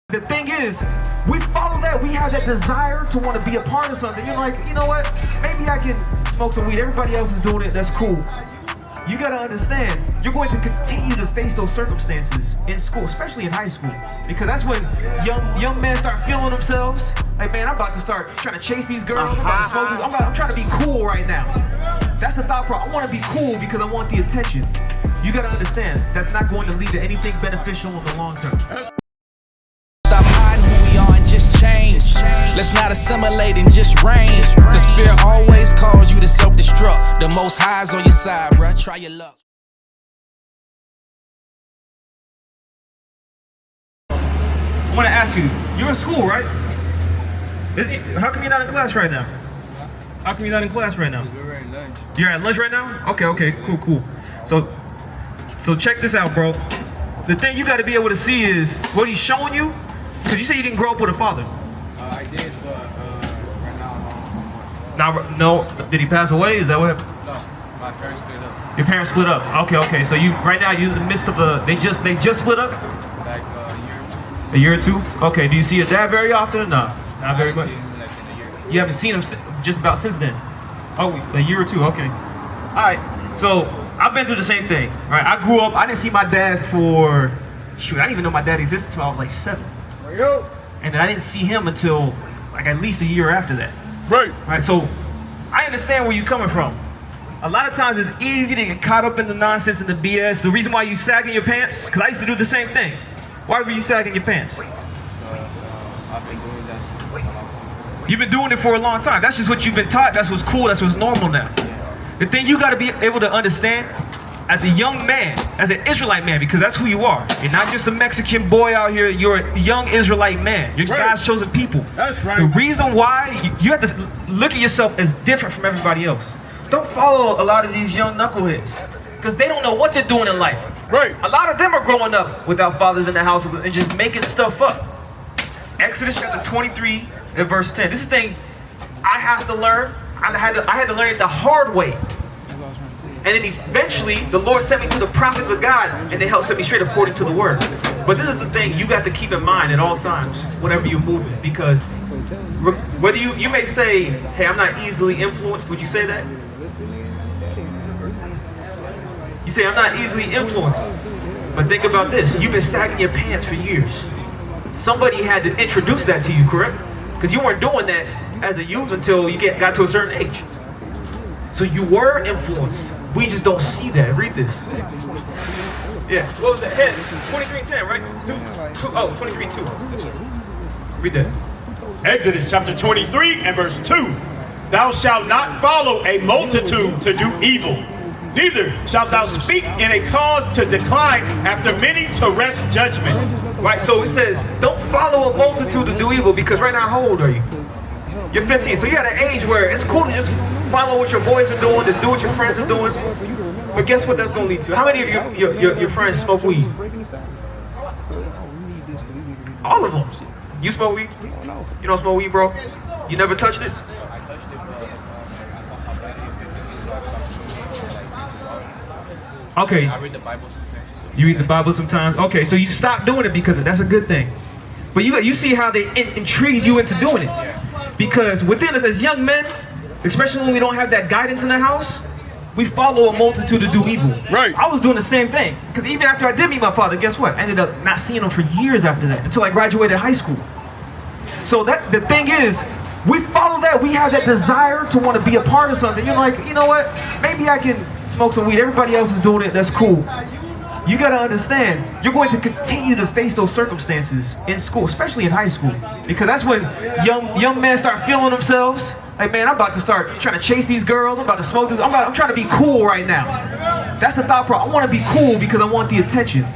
The thing is, we follow that. We have that desire to want to be a part of something. You're like, you know what? Maybe I can smoke some weed. Everybody else is doing it. That's cool. You got to understand, you're going to continue to face those circumstances in school, especially in high school. Because that's when young men start feeling themselves. Like, man, I'm about to start trying to chase these girls. I'm about to smoke this. I'm trying to be cool right now. That's the thought process. I want to be cool because I want the attention. You got to understand, that's not going to lead to anything beneficial in the long term. Change. Let's not assimilate and just reign. Cause fear always calls you to self-destruct. The most high's on your side, bruh. Try your luck. I want to ask you, you're in school, right? How come you're not in class right now? How come you're not in class right now? We're at lunch. You're at lunch right now? Okay, cool. So check this out, bro. The thing you got to be able to see is what he's showing you. Because you say you didn't grow up with a father. I did, but right now I'm on. No. Did he pass away? Is that what happened? No, my parents split up. Your parents split up. Okay. So you right now you're in the midst of they just split up. Like a year or two. A year or two. Okay. Do you see your dad very often or no? Not very much. I haven't seen him like in a year. You haven't seen him just about since then. Oh, a year or two. Okay. All right. So I've been through the same thing. All right. I grew up. I didn't see my dad for I didn't even know my dad existed until I was like 7. And then I didn't see him until like at least a year after that. Right. So I understand where you're coming from. A lot of times it's easy to get caught up in the nonsense and the BS. The reason why you sagging your pants, because I used to do the same thing. Why were you sagging your pants? I've been doing that for a long time. You've been doing it for a long time. That's just what you've been taught. That's what's cool. That's what's normal now. The thing you got to be able to understand as a young man, as an Israelite man, because that's who you are. You're not just a Mexican boy out here. You're a young Israelite man. You're God's chosen people. That's right. The reason why you have to look at yourself as different from everybody else. Don't follow a lot of these young knuckleheads because they don't know what they're doing in life. Right. A lot of them are growing up without fathers in the house and just making stuff up. Exodus chapter 23 and verse 10. This is the thing I have to learn. I had to learn it the hard way. And then eventually, the Lord sent me to the prophets of God, and they helped set me straight according to the word. But this is the thing you got to keep in mind at all times, whenever you're moving, because whether you may say, hey, I'm not easily influenced, would you say that? You say, I'm not easily influenced. But think about this, you've been sagging your pants for years. Somebody had to introduce that to you, correct? Because you weren't doing that as a youth until you got to a certain age. So you were influenced. We just don't see that. Read this. Yeah. What was that? 23:10, right? 23:2. Read that. Exodus chapter 23 and verse 2. Thou shalt not follow a multitude to do evil, neither shalt thou speak in a cause to decline after many to wrest judgment. Right, so it says, don't follow a multitude to do evil, because right now, how old are you? You're 15, so you're at an age where it's cool to just follow what your boys are doing, to do what your friends are doing. But guess what that's going to lead to? How many of your friends smoke weed? All of them. You smoke weed? You don't smoke weed, bro? You never touched it? I touched it, but I saw how bad it is. Okay. I read the Bible sometimes. You read the Bible sometimes? Okay, so you stop doing it because that's a good thing. But you see how they intrigue you into doing it. Because within us as young men, especially when we don't have that guidance in the house, we follow a multitude to do evil. Right. I was doing the same thing. Because even after I did meet my father, guess what? I ended up not seeing him for years after that, until I graduated high school. So the thing is, we follow that. We have that desire to want to be a part of something. You're like, you know what? Maybe I can smoke some weed. Everybody else is doing it. That's cool. You got to understand, you're going to continue to face those circumstances in school, especially in high school. Because that's when young men start feeling themselves. Like, man, I'm about to start trying to chase these girls. I'm about to smoke this. I'm trying to be cool right now. That's the thought process. I want to be cool because I want the attention.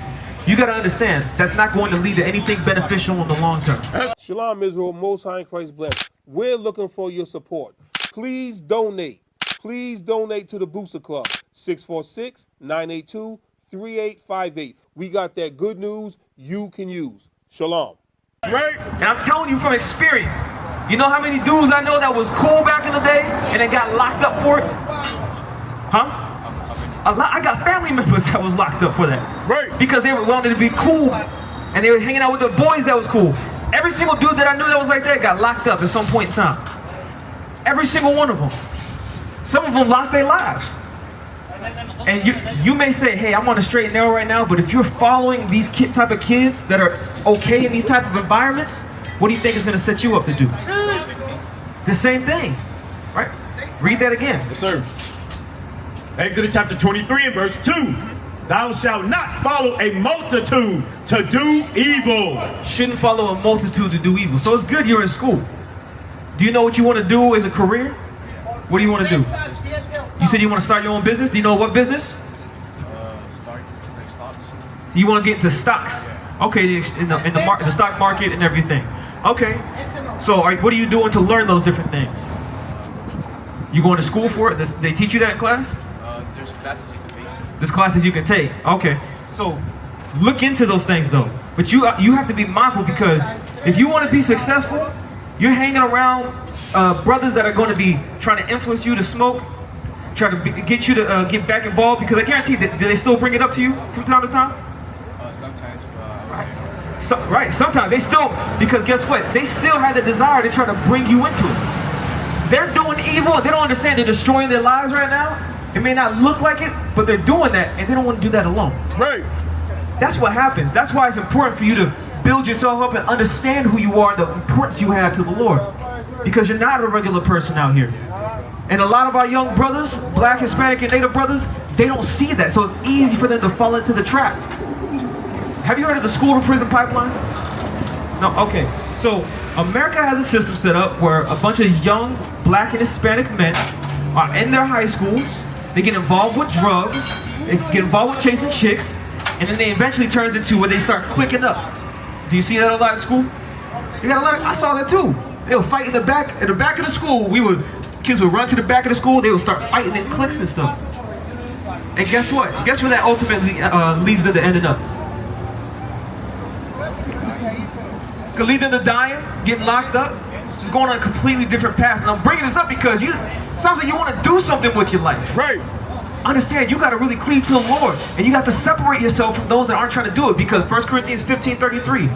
You got to understand, that's not going to lead to anything beneficial in the long term. Shalom, Israel. Most High in Christ bless. We're looking for your support. Please donate. Please donate to the Booster Club. 646-982-3858. We got that good news you can use. Shalom. Right. And I'm telling you from experience, you know how many dudes I know that was cool back in the day and they got locked up for it? Huh? A lot. I got family members that was locked up for that. Right. Because they were wanting to be cool And they were hanging out with the boys that was cool. Every single dude that I knew that was like that got locked up at some point in time. Every single one of them. Some of them lost their lives. And you may say, hey, I'm on the straight and narrow right now, but if you're following these type of kids that are okay in these type of environments, what do you think is going to set you up to do? The same thing, right? Read that again. Yes, sir. Exodus chapter 23 and verse 2. Thou shalt not follow a multitude to do evil. Shouldn't follow a multitude to do evil. So it's good you're in school. Do you know what you want to do as a career? What do you want to do? You said you want to start your own business. Do you know what business? Stocks. You want to get into stocks. Okay, in the stock market and everything. Okay. So what are you doing to learn those different things? You going to school for it? They teach you that in class? There's classes you can take. There's classes you can take. Okay. So look into those things though. But you have to be mindful, because if you want to be successful, you're hanging around brothers that are going to be trying to influence you to smoke, try to get you to get back involved, because I guarantee that do they still bring it up to you from time to time? Sometimes. Right, sometimes they still, because guess what? They still have the desire to try to bring you into it. They're doing evil and they don't understand they're destroying their lives right now. It may not look like it, but they're doing that, and they don't want to do that alone. Right. That's what happens. That's why it's important for you to build yourself up and understand who you are, the importance you have to the Lord. Because you're not a regular person out here. And a lot of our young brothers, black, Hispanic, and Native brothers, they don't see that. So it's easy for them to fall into the trap. Have you heard of the school to prison pipeline? No? Okay. So America has a system set up where a bunch of young black and Hispanic men are in their high schools. They get involved with drugs. They get involved with chasing chicks. And then they eventually turns into where they start clicking up. Do you see that a lot at school? You got a lot. I saw that too. They would fight in the back of the school. Kids would run to the back of the school. They would start fighting in cliques and stuff. And guess what? Guess where that ultimately leads them to ending up? Could lead them to dying, getting locked up, just going on a completely different path. And I'm bringing this up because it sounds like you want to do something with your life. Right. Understand, you got to really cleave to the Lord, and you got to separate yourself from those that aren't trying to do it, because 1 Corinthians 15:33.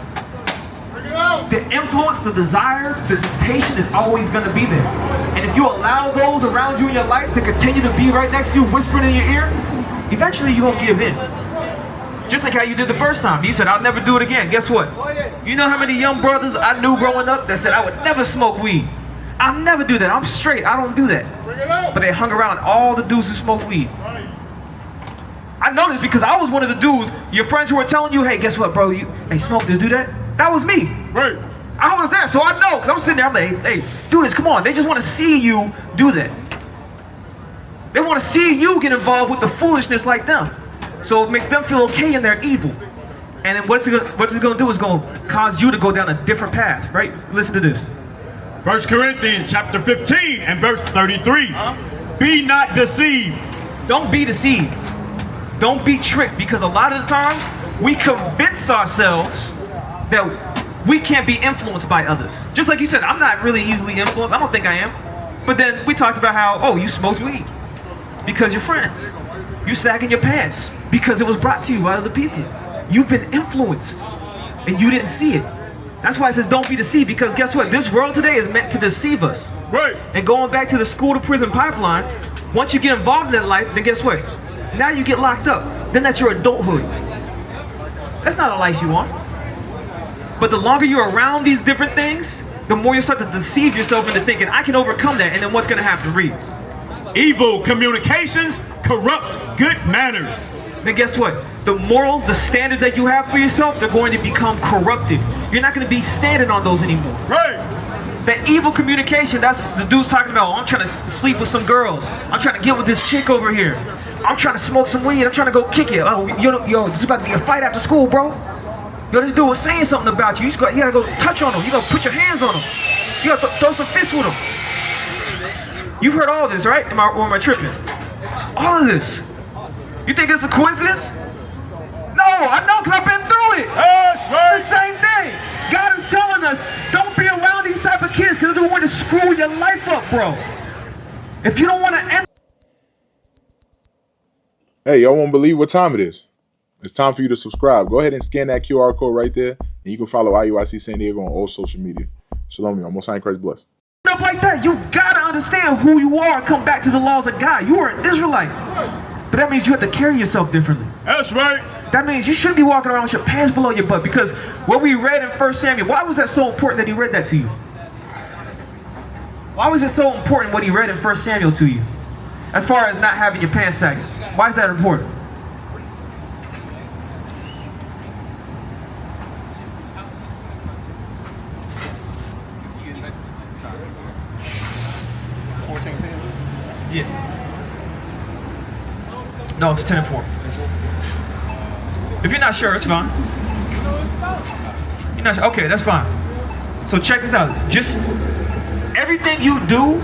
The influence, the desire, the temptation is always going to be there. And if you allow those around you in your life to continue to be right next to you, whispering in your ear, eventually you're going to give in. Just like how you did the first time. You said, I'll never do it again. Guess what? You know how many young brothers I knew growing up that said, I would never smoke weed. I'll never do that. I'm straight. I don't do that. But they hung around all the dudes who smoke weed. I know this because I was one of the dudes, your friends who were telling you, hey, guess what, bro? Hey, smoke this, do that. That was me. Right. I was there, so I know. Because I'm sitting there, I'm like, hey, do this, come on. They just want to see you do that. They want to see you get involved with the foolishness like them. So it makes them feel okay in their evil. And then what's it going to do is going to cause you to go down a different path, right? Listen to this. 1 Corinthians chapter 15 and verse 33. Be not deceived. Don't be deceived. Don't be tricked, because a lot of the times we convince ourselves that we can't be influenced by others. Just like you said, I'm not really easily influenced. I don't think I am. But then we talked about how, oh, you smoked weed because you're friends. You sagging your pants because it was brought to you by other people. You've been influenced and you didn't see it. That's why it says don't be deceived, because guess what? This world today is meant to deceive us. Right. And going back to the school to prison pipeline, once you get involved in that life, then guess what? Now you get locked up. Then that's your adulthood. That's not a life you want. But the longer you're around these different things, the more you start to deceive yourself into thinking, I can overcome that, and then what's going to happen? Read. Evil communications corrupt good manners. Then guess what? The morals, the standards that you have for yourself, they're going to become corrupted. You're not going to be standing on those anymore. Right. That evil communication, that's the dude's talking about, oh, I'm trying to sleep with some girls. I'm trying to get with this chick over here. I'm trying to smoke some weed. I'm trying to go kick it. Oh, yo, this is about to be a fight after school, bro. Yo, this dude was saying something about you. You gotta go touch on him. You gotta put your hands on him. You gotta throw some fists with him. You've heard all of this, right? Or am I tripping? All of this. You think it's a coincidence? No, I know, because I've been through it. That's right. It's the same thing. God is telling us, don't be around these type of kids, because they're going to screw your life up, bro. If you don't want to end... Hey, y'all won't believe what time it is. It's time for you to subscribe. Go ahead and scan that QR code right there, and you can follow IUIC San Diego on all social media. Shalom, y'all. Most High in Christ bless. Up like that, you gotta understand who you are and come back to the laws of God. You are an Israelite. But that means you have to carry yourself differently. That's right. That means you shouldn't be walking around with your pants below your butt, because what we read in 1 Samuel, why was that so important that he read that to you? Why was it so important what he read in 1 Samuel to you? As far as not having your pants sagging. Why is that important? Yeah. No, it's 10 and 4. If you're not sure, it's fine. You're not sure? Okay, that's fine. So check this out. Just everything you do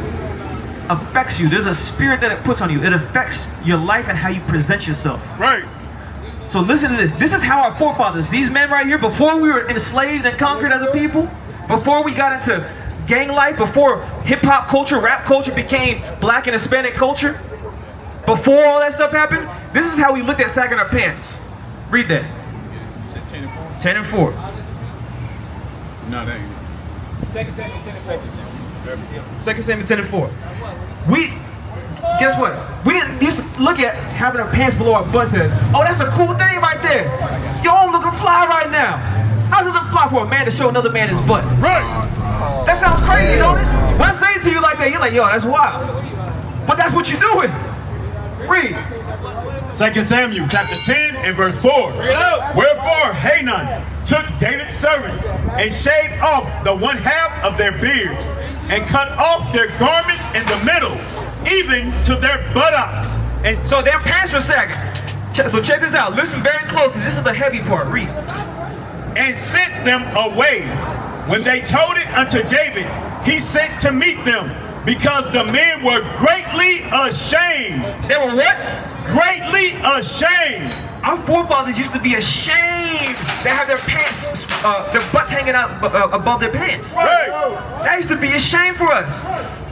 affects you. There's a spirit that it puts on you. It affects your life and how you present yourself. Right. So listen to this. This is how our forefathers, these men right here, before we were enslaved and conquered as a people, before we got into gang life, before hip-hop culture, rap culture became black and Hispanic culture, before all that stuff happened, this is how we looked at sagging our pants. Read that. 10 and 4? 10 and 4. No, that ain't. 2 Samuel 10 and 4. Guess what? We didn't used to look at having our pants below our butts as, oh, that's a cool thing right there. Yo, I'm looking fly right now. How does it look fly for a man to show another man his butt? Right. That sounds crazy, don't it? When I say it to you like that, you're like, yo, that's wild. But that's what you're doing. Read. 2 Samuel chapter 10 and verse 4. Wherefore Hanan took David's servants and shaved off the one half of their beards and cut off their garments in the middle, even to their buttocks. And so their pants were sagging. So check this out. Listen very closely. This is the heavy part. Read. And sent them away. When they told it unto David, he sent to meet them, because the men were greatly ashamed. They were what? Greatly ashamed. Our forefathers used to be ashamed. They have their pants, their butts hanging out above their pants. Right. That used to be a shame for us.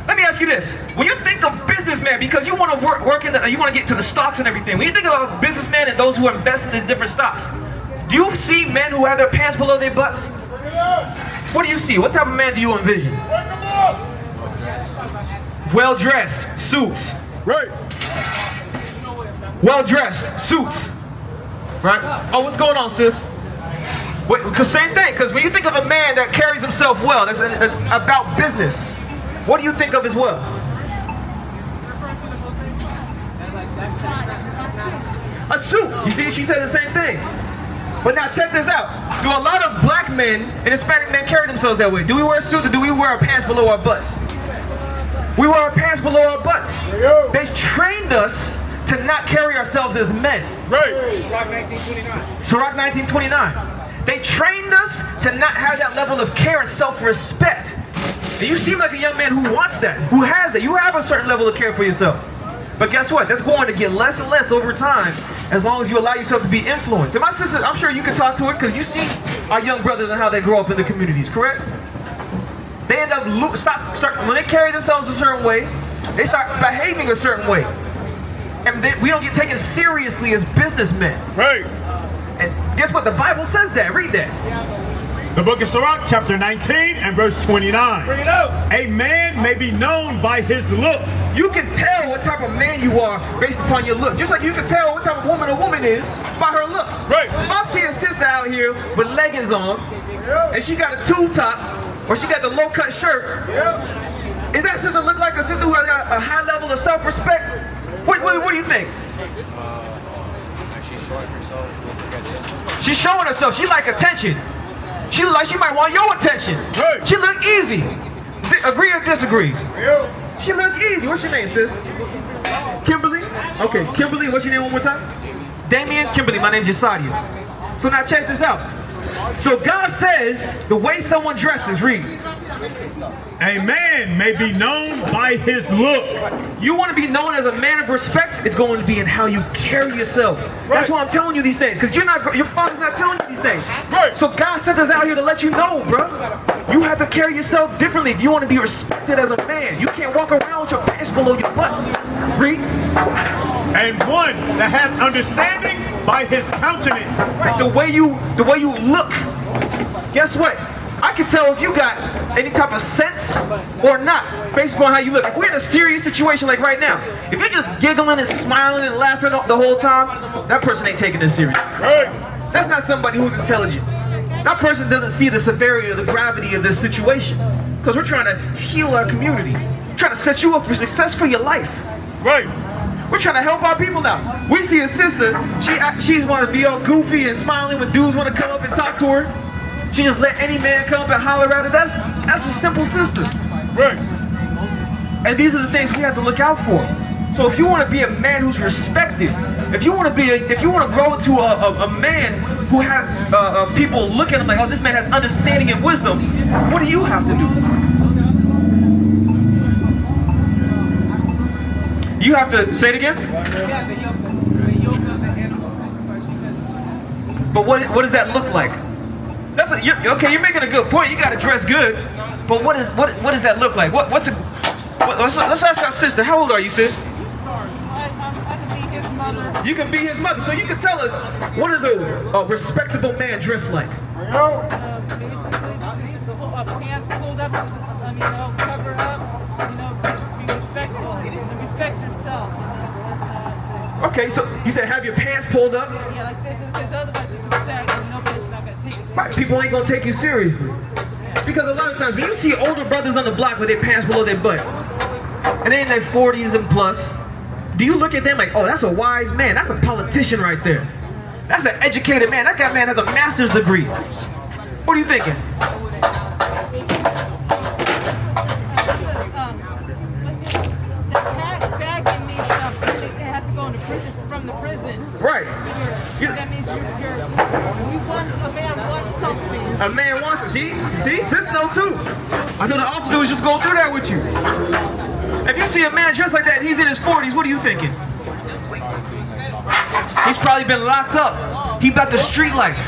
Let me ask you this: when you think of businessmen, because you want to work in, you want to get to the stocks and everything. When you think about businessmen and those who are invested in different stocks, do you see men who have their pants below their butts? What do you see? What type of man do you envision? Well-dressed suits. Right. Well-dressed suits. Right? Oh, what's going on, sis? Because same thing. Because when you think of a man that carries himself well, that's about business. What do you think of as well? A suit. You see, she said the same thing. But now check this out. Do a lot of black men and Hispanic men carry themselves that way? Do we wear suits or do we wear our pants below our butts? We wear our pants below our butts. They trained us to not carry ourselves as men. Right. Rock 1929. Sirach 1929. They trained us to not have that level of care and self-respect. And you seem like a young man who wants that, who has that. You have a certain level of care for yourself. But guess what? That's going to get less and less over time as long as you allow yourself to be influenced. And my sister, I'm sure you can talk to it because you see our young brothers and how they grow up in the communities, correct? They end up, when they carry themselves a certain way, they start behaving a certain way. And we don't get taken seriously as businessmen. Right. And guess what? The Bible says that. Read that. The book of Sirach, chapter 19 and verse 29. Bring it out. A man may be known by his look. You can tell what type of man you are based upon your look. Just like you can tell what type of woman a woman is by her look. Right. If I see a sister out here with leggings on, and she got a tube top, or she got the low-cut shirt, is that sister look like a sister who has got a high level of self-respect? What do you think? She's showing herself. She like attention. She look like she might want your attention. Right. She look easy. Agree or disagree? She look easy. What's your name, sis? Kimberly? Okay, Kimberly, what's your name one more time? Damien, Kimberly, my name's Yasadia. So now check this out. So God says the way someone dresses, read. A man may be known by his look. You want to be known as a man of respect, it's going to be in how you carry yourself. That's why I'm telling you these things, because your father's not telling you these things. Right. So God sent us out here to let you know, bro. You have to carry yourself differently if you want to be respected as a man. You can't walk around with your pants below your butt. Read. And one that hath understanding by his countenance. Right, the way you look. Guess what? I can tell if you got any type of sense or not based upon how you look. If we're in a serious situation like right now, if you're just giggling and smiling and laughing the whole time, that person ain't taking this serious. Right. That's not somebody who's intelligent. That person doesn't see the severity or the gravity of this situation. Because we're trying to heal our community. We're trying to set you up for success for your life. Right. We're trying to help our people out. We see a sister, she want to be all goofy and smiling when dudes want to come up and talk to her. She just let any man come up and holler at her. That's a simple sister. Right. And these are the things we have to look out for. So if you want to be a man who's respected, if you want to grow into a man who has people look at him like, oh, this man has understanding and wisdom, what do you have to do? You have to say it again. But what does that look like? Okay, you're making a good point. You got to dress good, but what does that look like? Let's ask our sister. How old are you, sis? I can be his mother. You can be his mother, so you can tell us what does a respectable man dress like? Basically, just the whole pants pulled up, cover up, be respectful, and respect yourself. Okay, so you said have your pants pulled up. Yeah, like there's otherwise you can say nobody's not gonna take it seriously. Right, people ain't gonna take you seriously. Because a lot of times when you see older brothers on the block with their pants below their butt, and they're in their 40s and plus, do you look at them like, oh, that's a wise man, that's a politician right there. That's an educated man, that guy man has a master's degree. What are you thinking? From the prison. Right. That means a man wants something. A man wants it. See, sis knows too. I know the officer was just going through that with you. If you see a man dressed like that and he's in his 40s, what are you thinking? He's probably been locked up. He's about the street life.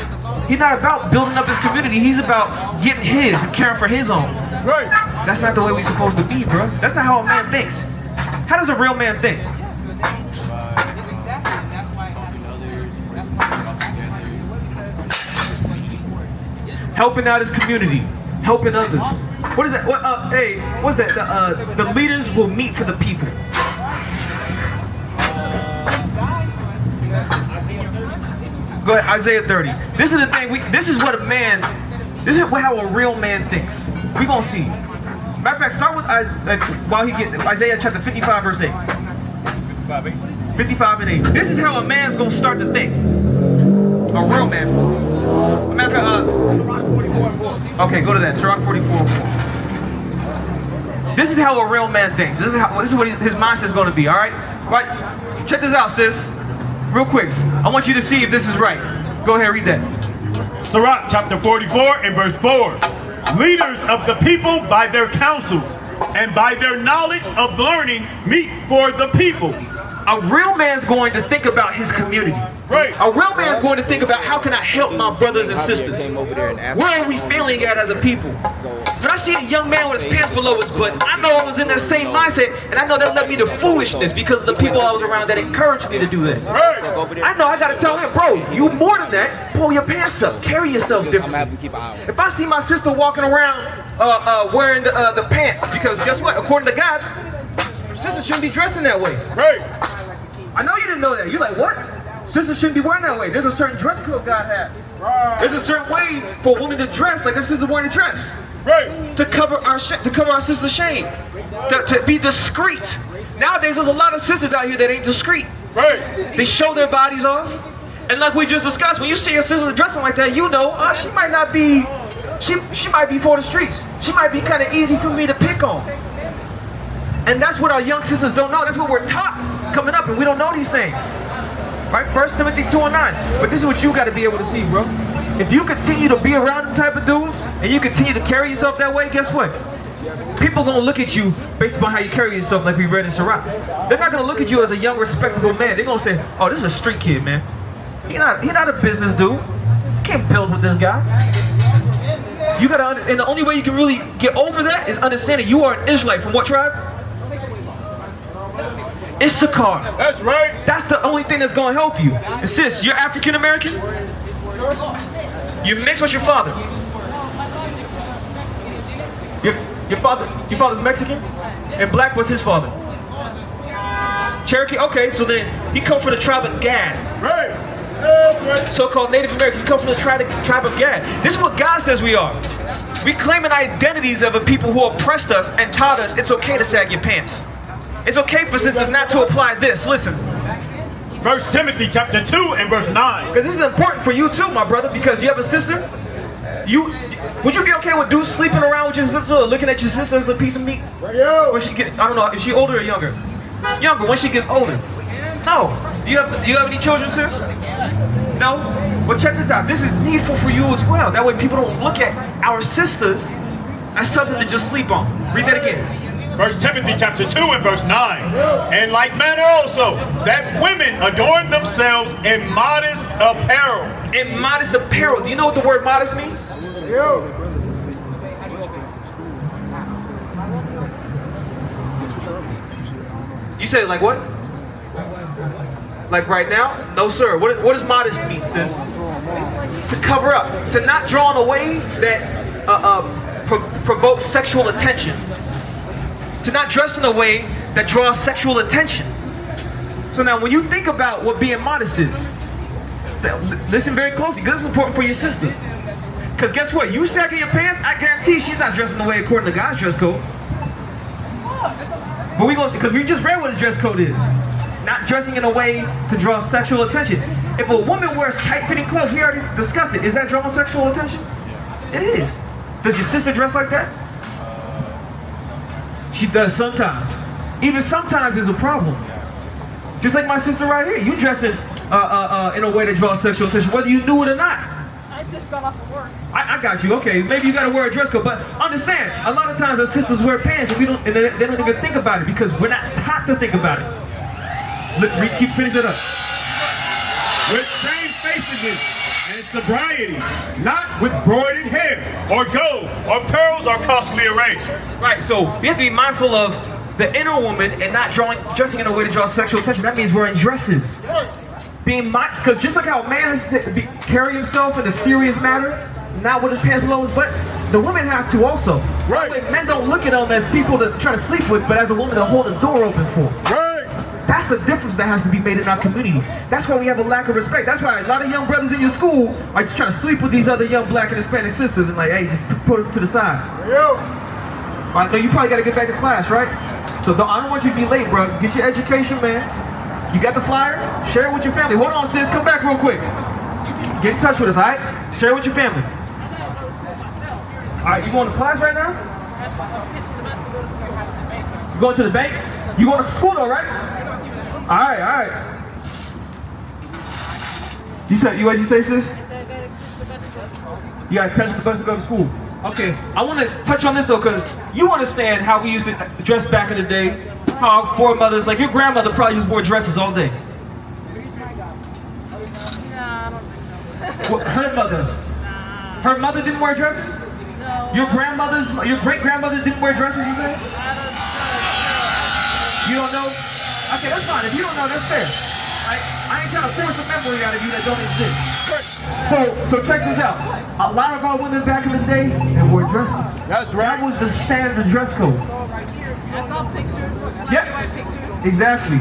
He's not about building up his community. He's about getting his and caring for his own. Right. That's not the way we're supposed to be, bro. That's not how a man thinks. How does a real man think? Helping out his community, helping others. What is that? What's that? The leaders will meet for the people. Go ahead, Isaiah 30. This is the thing. This is what how a real man thinks. We gonna see. Matter of fact, start with Isaiah chapter 55, verse 8. 55 and 8. This is how a man's gonna start to think. A real man. Matter of fact, Sirach 44 and 4. okay, go to that. Sirach 44 and 4. This is how a real man thinks. This is what his mindset is going to be. All right. Right. Check this out, sis. Real quick. I want you to see if this is right. Go ahead, read that. Sirach chapter 44 and verse 4. Leaders of the people by their counsels and by their knowledge of learning meet for the people. A real man's going to think about his community. Right. A real man's going to think about how can I help my brothers and sisters? Where are we failing at as a people? When I see a young man with his pants below his butt, I know I was in that same mindset, and I know that led me to foolishness because of the people I was around that encouraged me to do that. Right. I know I gotta tell him, bro, you more than that. Pull your pants up, carry yourself differently. If I see my sister walking around wearing the pants, because guess what? According to God, sisters shouldn't be dressing that way. Right. I know you didn't know that. You're like, what? Sisters shouldn't be wearing that way. There's a certain dress code God had. Right. There's a certain way for women to dress, like this is wearing a dress. Right. To cover our sister's shame. To be discreet. Nowadays, there's a lot of sisters out here that ain't discreet. Right. They show their bodies off. And like we just discussed, when you see a sister dressing like that, you know, she might not be, she might be for the streets. She might be kind of easy for me to pick on. And that's what our young sisters don't know. That's what we're taught coming up, and we don't know these things. Right? 1 Timothy 2 and 9. But this is what you got to be able to see, bro. If you continue to be around them type of dudes, and you continue to carry yourself that way, guess what? People going to look at you based upon how you carry yourself, like we read in Sirach. They're not going to look at you as a young, respectable man. They're going to say, oh, this is a street kid, man. He's not a business dude. You can't build with this guy. You got to, and the only way you can really get over that is understanding you are an Israelite. From what tribe? Issachar. That's right. That's the only thing that's going to help you. And sis, you're African American? You mixed with your father? Your father's Mexican? And black was his father? Cherokee? Okay, so then he come from the tribe of Gad. Right. That's right. So-called Native American, he come from the tribe of Gad. This is what God says we are. We claiming identities of a people who oppressed us and taught us it's okay to sag your pants. It's okay for sisters not to apply this. Listen. 1 Timothy chapter 2 and verse 9. Because this is important for you too, my brother, because you have a sister. Would you be okay with dudes sleeping around with your sister or looking at your sister as a piece of meat? When she get, I don't know, is she older or younger? Younger, when she gets older. No. Do you have any children, sis? No? Well, check this out. This is needful for you as well. That way people don't look at our sisters as something to just sleep on. Read that again. 1 Timothy chapter 2 and verse 9. In like manner also, that women adorn themselves in modest apparel. In modest apparel. Do you know what the word modest means? You said like what? Like right now? No, sir. What does modest mean, sis? To cover up. To not draw in a way that provokes sexual attention. To not dress in a way that draws sexual attention. So now when you think about what being modest is, listen very closely, because it's important for your sister. Because guess what? You sagging your pants, I guarantee she's not dressing the way according to God's dress code. But because we just read what his dress code is. Not dressing in a way to draw sexual attention. If a woman wears tight-fitting clothes, we already discussed it. Is that drawing sexual attention? It is. Does your sister dress like that? She does sometimes. Even sometimes is a problem. Just like my sister right here. You dressing in a way that draws sexual attention, whether you knew it or not. I just got off of work. I got you. Okay, maybe you got to wear a dress code, but understand, a lot of times our sisters wear pants and they don't even think about it because we're not taught to think about it. Keep finish it up. With shamefacedness and sobriety, not with broidered hair or gold or pearls or costly array. Right, so we have to be mindful of the inner woman and not dressing in a way to draw sexual attention. That means wearing dresses. Because just like how a man has to carry himself in a serious manner, not with his pants below his butt, the women have to also. Right. That way men don't look at them as people to try to sleep with, but as a woman to hold the door open for. Right. That's the difference that has to be made in our community. That's why we have a lack of respect. That's why a lot of young brothers in your school are just trying to sleep with these other young black and Hispanic sisters and like, hey, just put them to the side. I know you probably got to get back to class, right? So I don't want you to be late, bro. Get your education, man. You got the flyer? Share it with your family. Hold on, sis. Come back real quick. Get in touch with us, all right? Share it with your family. All right, you going to class right now? You going to the bank? You going to school though, right? All right. What did you say, sis? You got to catch the bus to go to school. Okay, I want to touch on this though, because you understand how we used to dress back in the day. How our foremothers, like your grandmother probably just wore dresses all day. Well, her mother didn't wear dresses? No. Your great-grandmother didn't wear dresses, you said? You don't know? Okay, that's fine. If you don't know, that's fair. I ain't trying to force a memory out of you that don't exist. So check this out. A lot of our women back in the day, they wore dresses. That's right. That was the standard dress code. I saw pictures. Yep. Exactly.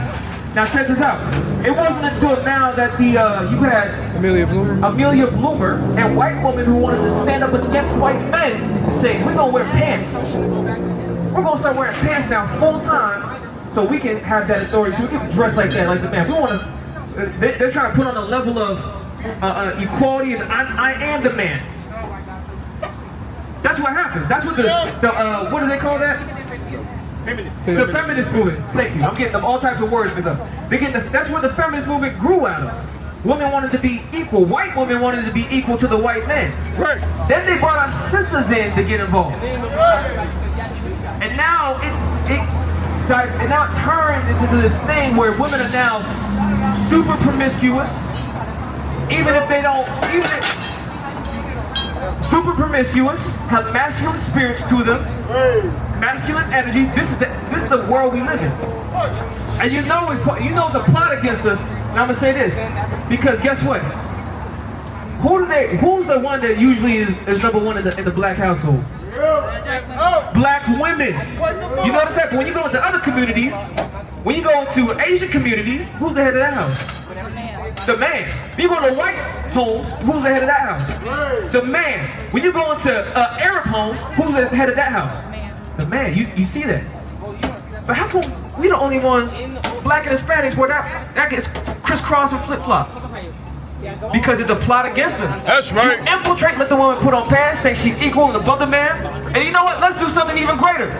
Now check this out. It wasn't until now that you had Amelia Bloomer and white women who wanted to stand up against white men saying, we're gonna wear pants. We're gonna start wearing pants now full time so we can have that authority, so we can dress like that, like the man. We wanna, they're trying to put on a level of equality and I am the man. That's what happens. That's what what do they call that? The feminist movement. Thank you. I'm getting them all types of words because that's where the feminist movement grew out of. Women wanted to be equal. White women wanted to be equal to the white men. Right. Then they brought our sisters in to get involved. And now it now turns into this thing where women are now super promiscuous. Super promiscuous, have masculine spirits to them, masculine energy. This is the world we live in. And you know it's a plot against us. And I'm gonna say this, because guess what? Who's the one that usually is number one in the black household? Black women. You notice that when you go into other communities, when you go into Asian communities, who's the head of that house? The man. When you go to white homes, who's the head of that house? The man. When you go into Arab homes, who's the head of that house? The man. You see that? But how come we the only ones, black and Hispanics, where that gets crisscross and flip-flop? Because it's a plot against us. That's right. You infiltrate, let the woman put on pants, think she's equal and above the man. And you know what? Let's do something even greater.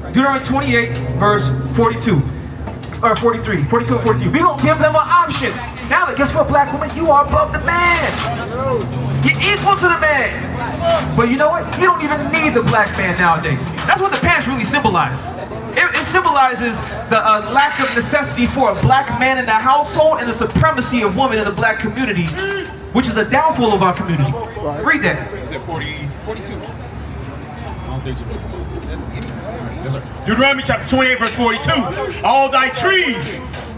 Deuteronomy 28, verse 42. Or 42 and 43. We don't give them an option. Now, guess what, black woman? You are above the man. You're equal to the man. But you know what? You don't even need the black man nowadays. That's what the pants really symbolize. It symbolizes the lack of necessity for a black man in the household and the supremacy of women in the black community, which is the downfall of our community. Read that. Is it 42? I don't think so. Deuteronomy chapter 28, verse 42. All thy trees,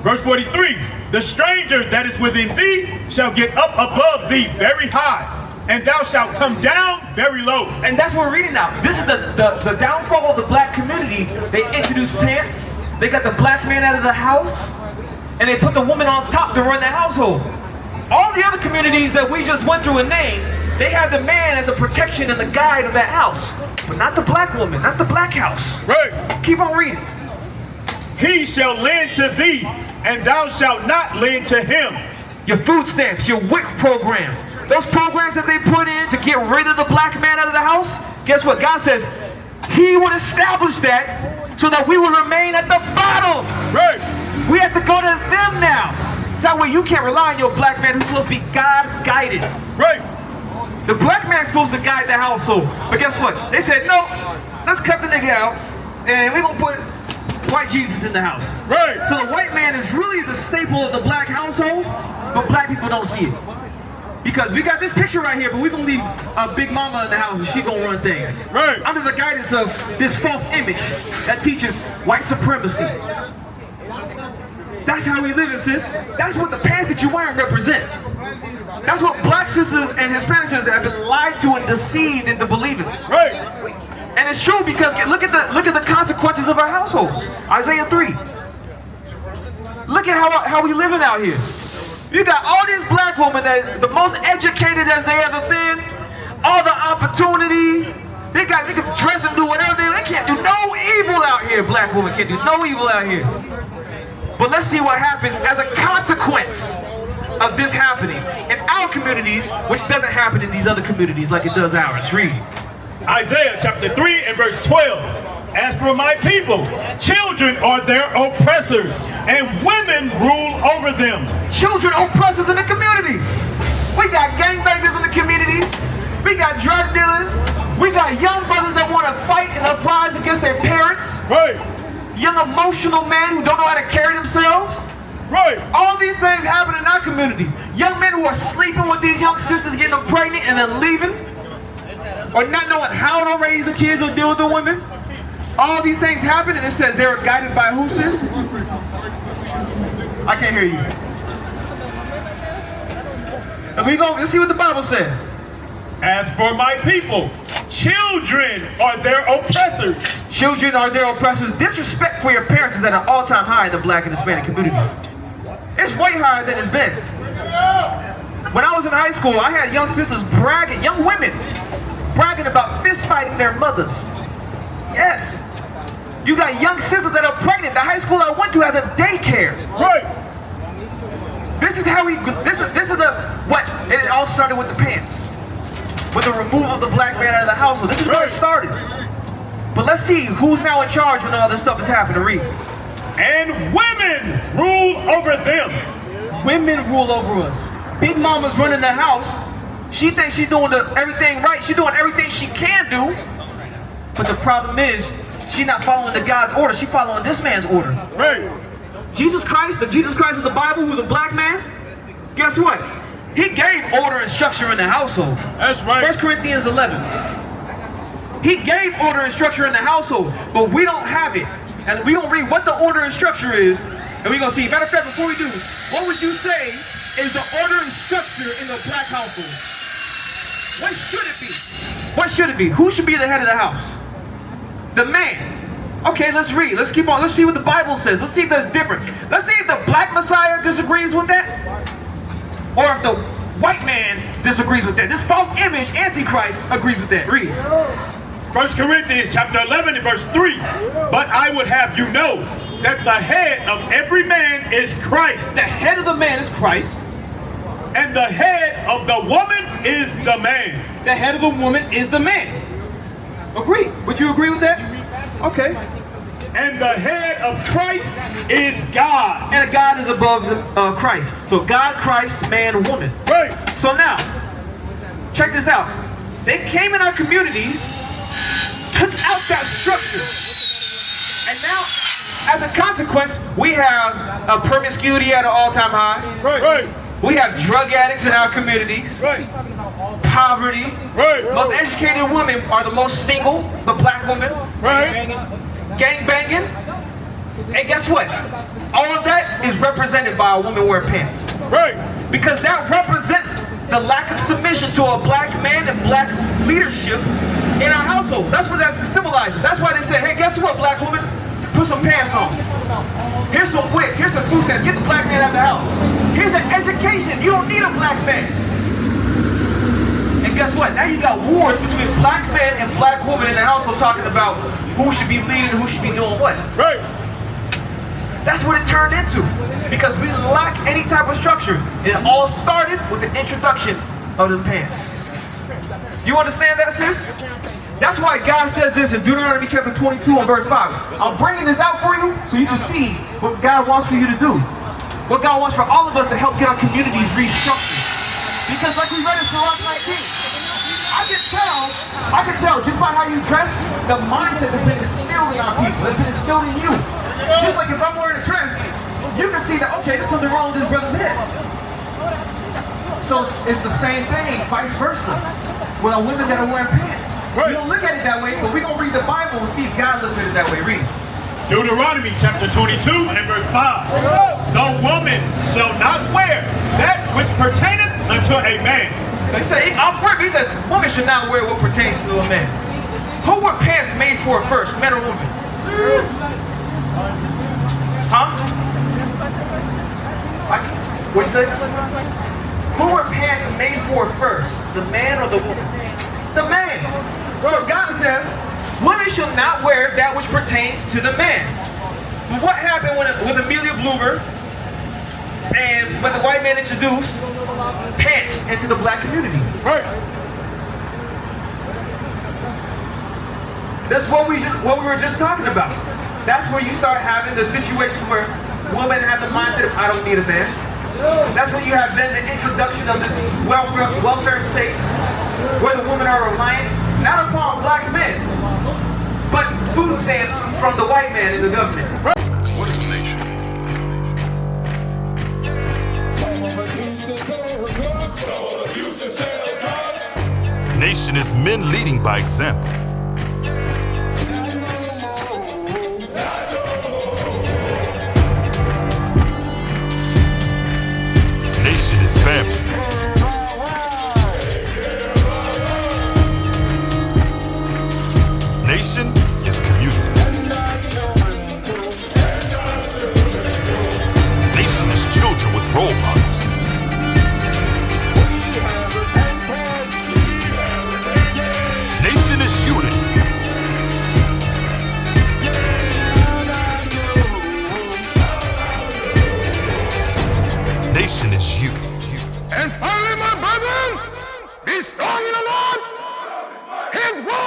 verse 43. The stranger that is within thee shall get up above thee very high, and thou shalt come down very low. And that's what we're reading now. This is the downfall of the black community. They introduced pants. They got the black man out of the house, and they put the woman on top to run the household. All the other communities that we just went through and named, they have the man as the protection and the guide of that house. But not the black woman, not the black house. Right. Keep on reading. He shall lend to thee, and thou shalt not lend to him. Your food stamps, your WIC program. Those programs that they put in to get rid of the black man out of the house, guess what? God says he would establish that so that we would remain at the bottom. Right. We have to go to them now. That way you can't rely on your black man who's supposed to be God-guided. Right. The black man's supposed to guide the household. But guess what? They said, no, let's cut the nigga out and we're going to put white Jesus in the house. Right. So the white man is really the staple of the black household, but black people don't see it. Because we got this picture right here, but we're going to leave a big mama in the house and she's going to run things. Right. Under the guidance of this false image that teaches white supremacy. That's how we live, sis. That's what the pants that you're wearing represent. That's what black sisters and Hispanic sisters have been lied to and deceived into believing. Right. And it's true because look at the consequences of our households. Isaiah 3. Look at how we living out here. You got all these black women that the most educated as they ever been, all the opportunity. They can dress and do whatever they can't do no evil out here. Black women can't do no evil out here. But let's see what happens as a consequence of this happening in our communities, which doesn't happen in these other communities like it does ours. Read. Isaiah chapter 3 and verse 12. As for my people, children are their oppressors, and women rule over them. Children oppressors in the communities. We got gangbangers in the communities. We got drug dealers. We got young brothers that want to fight and uprise against their parents. Right. Young emotional men who don't know how to carry themselves. Right. All these things happen in our communities. Young men who are sleeping with these young sisters, getting them pregnant and then leaving. Or not knowing how to raise the kids or deal with the women. All these things happen and it says they were guided by who, sis? I can't hear you. Let's see what the Bible says. As for my people, children are their oppressors. Children are their oppressors. Disrespect for your parents is at an all-time high in the black and Hispanic community. It's way higher than it's been. When I was in high school, I had young sisters bragging, young women, bragging about fist fighting their mothers. Yes. You got young sisters that are pregnant. The high school I went to has a daycare. Right. This is how it all started with the pants. With the removal of the black man out of the household. This is where it started. But let's see who's now in charge when all this stuff is happening. Read. And women rule over them. Women rule over us. Big mama's running the house. She thinks she's doing everything right. She's doing everything she can do. But the problem is, she's not following the God's order. She's following this man's order. Right. Jesus Christ, the Jesus Christ of the Bible, who's a black man, guess what? He gave order and structure in the household. That's right. 1 Corinthians 11. He gave order and structure in the household, but we don't have it. and we're going to read what the order and structure is, and we're going to see. Matter of fact, before we do, what would you say is the order and structure in the black household? What should it be? What should it be? Who should be the head of the house? The man. Okay, let's read. Let's keep on. Let's see what the Bible says. Let's see if that's different. Let's see if the black Messiah disagrees with that, or if the white man disagrees with that. This false image, Antichrist, agrees with that. Read. 1 Corinthians chapter 11 and verse 3. But I would have you know that the head of every man is Christ. The head of the man is Christ. And the head of the woman is the man. The head of the woman is the man. Agree. Would you agree with that? Okay. And the head of Christ is God. And God is above Christ. So God, Christ, man, woman. Right. So now, check this out. They came in our communities, took out that structure. And now, as a consequence, we have a promiscuity at an all-time high. Right. Right. We have drug addicts in our communities. Right. Poverty. Right. Most educated women are the most single, the black women. Right. Gang banging. And guess what? All of that is represented by a woman wearing pants. Right. Because that represents the lack of submission to a black man and black leadership in our household. That's what that symbolizes. That's why they say, hey, guess what, black woman? Put some pants on. Here's some wick. Here's some food stamps. Get the black man out of the house. Here's an education. You don't need a black man. And guess what? Now you got wars between black men and black women in the household talking about who should be leading and who should be doing what. Right. That's what it turned into. Because we lack any type of structure. It all started with the introduction of the pants. You understand that, sis? That's why God says this in Deuteronomy chapter 22 and verse 5. I'm bringing this out for you so you can see what God wants for you to do. What God wants for all of us to help get our communities restructured. Because like we read in Psalm 19, I can tell just by how you dress, the mindset that's been instilled in our people, that's been instilled in you. Just like if I'm wearing a dress, you can see that, okay, there's something wrong with this brother's head. So it's the same thing, vice versa, with our women that are wearing pants. Right. We don't look at it that way, but we're going to read the Bible and see if God looks at it that way. Read. Deuteronomy chapter 22 and verse 5. The woman shall not wear that which pertaineth unto a man. They say, he said, woman should not wear what pertains to a man. Who were pants made for first, men or women? Huh? What'd you say? Who were pants made for first, the man or the woman? The man. So God says, women shall not wear that which pertains to the man. But what happened with Amelia Bluger and when the white man introduced pants into the black community? Right. That's what we were just talking about. That's where you start having the situations where women have the mindset of, I don't need a man. That's when you have then the introduction of this welfare state where the women are reliant not upon black men, but food stamps from the white man in the government. What is a nation? Nation is men leading by example. Nation is family. Nation is community. Nation is children with role models. Nation is unity. Nation is you. And finally, my brethren, be strong in the Lord, His word.